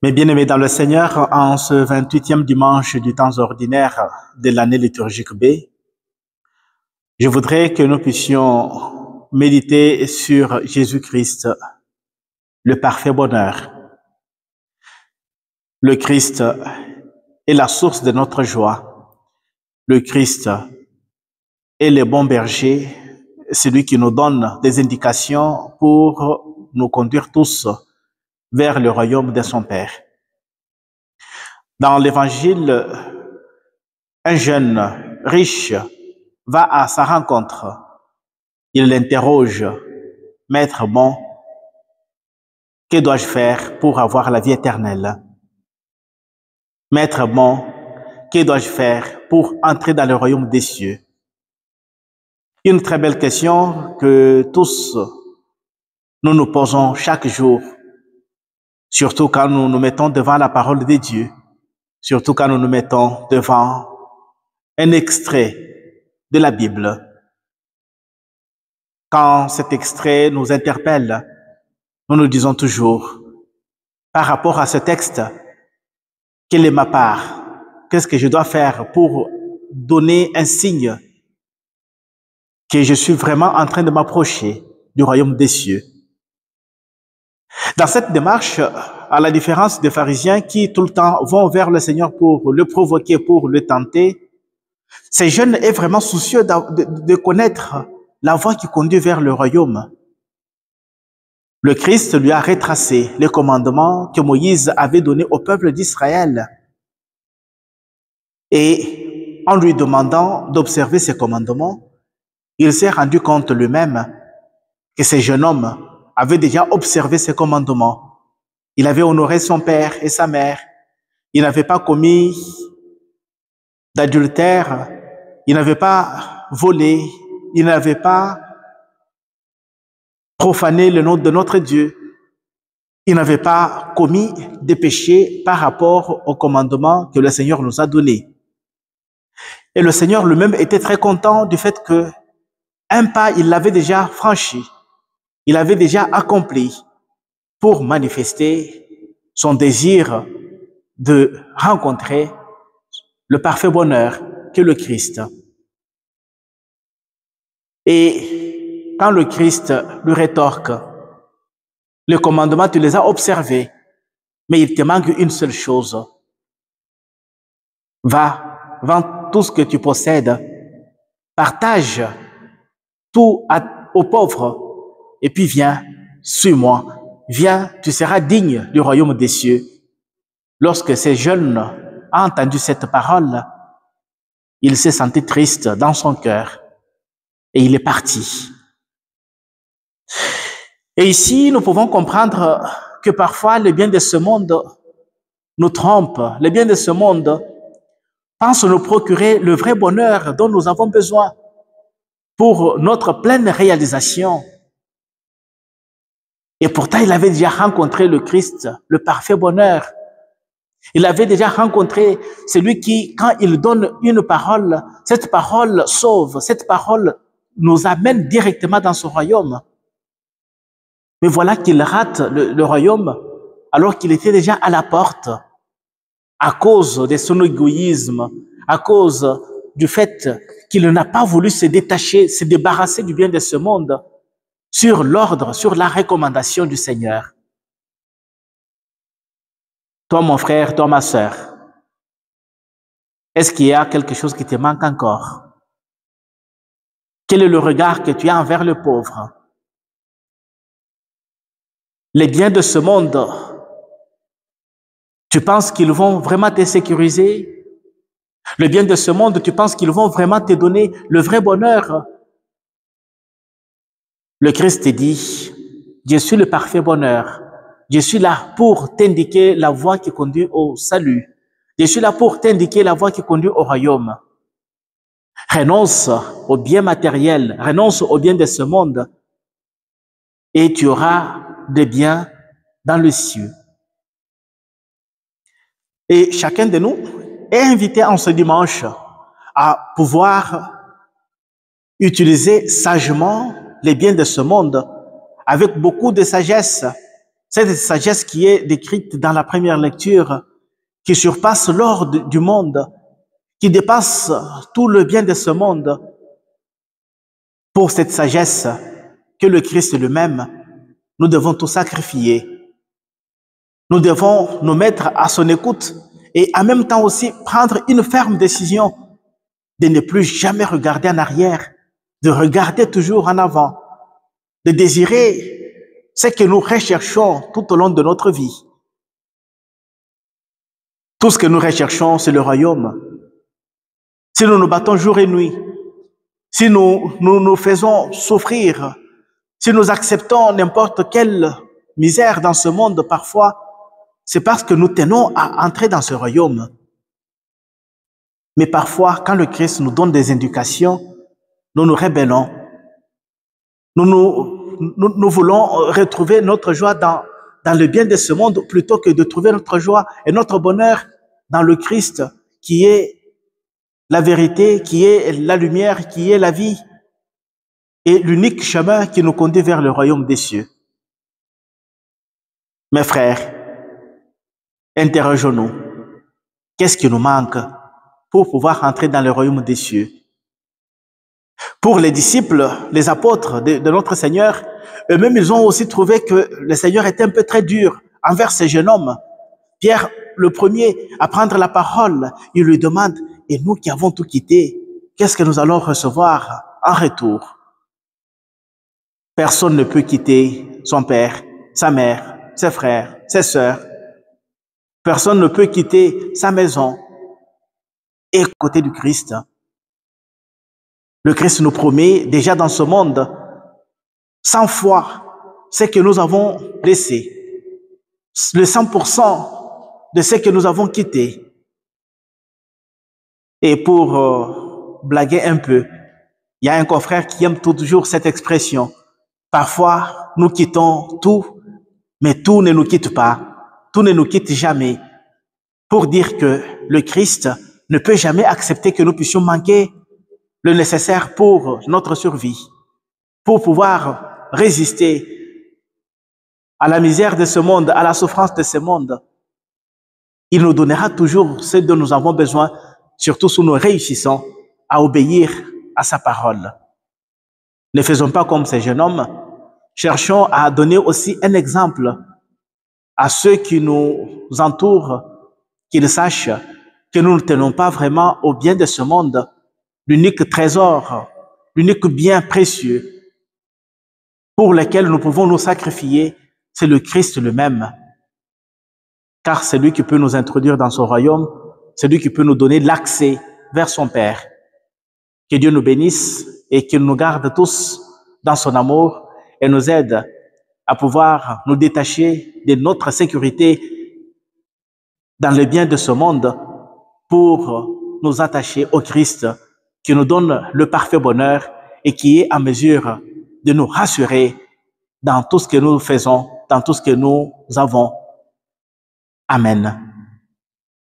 Mes bien-aimés dans le Seigneur, en ce 28e dimanche du temps ordinaire de l'année liturgique B, je voudrais que nous puissions méditer sur Jésus-Christ, le parfait bonheur. Le Christ est la source de notre joie. Le Christ est le bon berger, celui qui nous donne des indications pour nous conduire tous vers le royaume de son Père. Dans l'Évangile, un jeune riche va à sa rencontre. Il l'interroge, « Maître bon, que dois-je faire pour avoir la vie éternelle? Maître bon, que dois-je faire pour entrer dans le royaume des cieux ?» Une très belle question que tous nous nous posons chaque jour, surtout quand nous nous mettons devant la parole de Dieu, surtout quand nous nous mettons devant un extrait de la Bible. Quand cet extrait nous interpelle, nous nous disons toujours, par rapport à ce texte, quelle est ma part? Qu'est-ce que je dois faire pour donner un signe que je suis vraiment en train de m'approcher du royaume des cieux? Dans cette démarche, à la différence des pharisiens qui tout le temps vont vers le Seigneur pour le provoquer, pour le tenter, ces jeunes est vraiment soucieux de connaître la voie qui conduit vers le royaume. Le Christ lui a retracé les commandements que Moïse avait donnés au peuple d'Israël. Et en lui demandant d'observer ces commandements, il s'est rendu compte lui-même que ce jeune homme avait déjà observé ces commandements. Il avait honoré son père et sa mère. Il n'avait pas commis d'adultère. Il n'avait pas volé. Il n'avait pas profané le nom de notre Dieu. Il n'avait pas commis de péché par rapport au commandement que le Seigneur nous a donné. Et le Seigneur lui-même était très content du fait que un pas, il l'avait déjà franchi. Il avait déjà accompli pour manifester son désir de rencontrer le parfait bonheur qu'est le Christ. Et quand le Christ lui rétorque, les commandements, tu les as observés, mais il te manque une seule chose. Va, vends tout ce que tu possèdes, partage tout aux pauvres, et puis viens, suis-moi. Viens, tu seras digne du royaume des cieux. Lorsque ces jeunes ont entendu cette parole, il s'est senti triste dans son cœur et il est parti. Et ici, nous pouvons comprendre que parfois les biens de ce monde nous trompent. Les biens de ce monde pensent nous procurer le vrai bonheur dont nous avons besoin pour notre pleine réalisation. Et pourtant, il avait déjà rencontré le Christ, le parfait bonheur. Il avait déjà rencontré celui qui, quand il donne une parole, cette parole sauve, cette parole nous amène directement dans son royaume. Mais voilà qu'il rate le royaume alors qu'il était déjà à la porte à cause de son égoïsme, à cause du fait qu'il n'a pas voulu se détacher, se débarrasser du bien de ce monde sur l'ordre, sur la recommandation du Seigneur. Toi, mon frère, toi, ma sœur, est-ce qu'il y a quelque chose qui te manque encore? Quel est le regard que tu as envers le pauvre? Les biens de ce monde, tu penses qu'ils vont vraiment te sécuriser? Les biens de ce monde, tu penses qu'ils vont vraiment te donner le vrai bonheur? Le Christ te dit, je suis le parfait bonheur. Je suis là pour t'indiquer la voie qui conduit au salut. Je suis là pour t'indiquer la voie qui conduit au royaume. Renonce aux biens matériels, renonce aux biens de ce monde et tu auras des biens dans le ciel. Et chacun de nous est invité en ce dimanche à pouvoir utiliser sagement les biens de ce monde avec beaucoup de sagesse. cette sagesse qui est décrite dans la première lecture, qui surpasse l'ordre du monde, qui dépasse tout le bien de ce monde. Pour cette sagesse que le Christ lui-même, nous devons tout sacrifier. Nous devons nous mettre à son écoute et en même temps aussi prendre une ferme décision de ne plus jamais regarder en arrière, de regarder toujours en avant, de désirer ce que nous recherchons tout au long de notre vie. Tout ce que nous recherchons, c'est le royaume. Si nous nous battons jour et nuit, si nous faisons souffrir, si nous acceptons n'importe quelle misère dans ce monde parfois, c'est parce que nous tenons à entrer dans ce royaume. Mais parfois, quand le Christ nous donne des indications, nous nous rébellons. Nous voulons retrouver notre joie dans le bien de ce monde plutôt que de trouver notre joie et notre bonheur dans le Christ qui est la vérité, qui est la lumière, qui est la vie et l'unique chemin qui nous conduit vers le royaume des cieux. Mes frères, interrogeons-nous. Qu'est-ce qui nous manque pour pouvoir entrer dans le royaume des cieux? Pour les disciples, les apôtres de notre Seigneur, eux-mêmes, ils ont aussi trouvé que le Seigneur était un peu très dur envers ce jeune homme. Pierre, le premier à prendre la parole, il lui demande, et nous qui avons tout quitté, qu'est-ce que nous allons recevoir en retour? Personne ne peut quitter son père, sa mère, ses frères, ses sœurs. Personne ne peut quitter sa maison. Et à côté du Christ, le Christ nous promet déjà dans ce monde 100 fois ce que nous avons laissé, le 100% de ce que nous avons quitté. Et pour blaguer un peu, il y a un confrère qui aime toujours cette expression. Parfois, nous quittons tout, mais tout ne nous quitte pas, tout ne nous quitte jamais. Pour dire que le Christ ne peut jamais accepter que nous puissions manquer le nécessaire pour notre survie, pour pouvoir résister à la misère de ce monde, à la souffrance de ce monde. Il nous donnera toujours ce dont nous avons besoin, surtout si nous réussissons à obéir à sa parole. Ne faisons pas comme ces jeunes hommes, cherchons à donner aussi un exemple à ceux qui nous entourent, qu'ils sachent que nous ne tenons pas vraiment au bien de ce monde, l'unique trésor, l'unique bien précieux pour lequel nous pouvons nous sacrifier, c'est le Christ lui-même. Car c'est lui qui peut nous introduire dans son royaume, c'est lui qui peut nous donner l'accès vers son Père. Que Dieu nous bénisse et qu'il nous garde tous dans son amour et nous aide à pouvoir nous détacher de notre sécurité dans le bien de ce monde pour nous attacher au Christ qui nous donne le parfait bonheur et qui est en mesure de nous rassurer dans tout ce que nous faisons, dans tout ce que nous avons. Amen.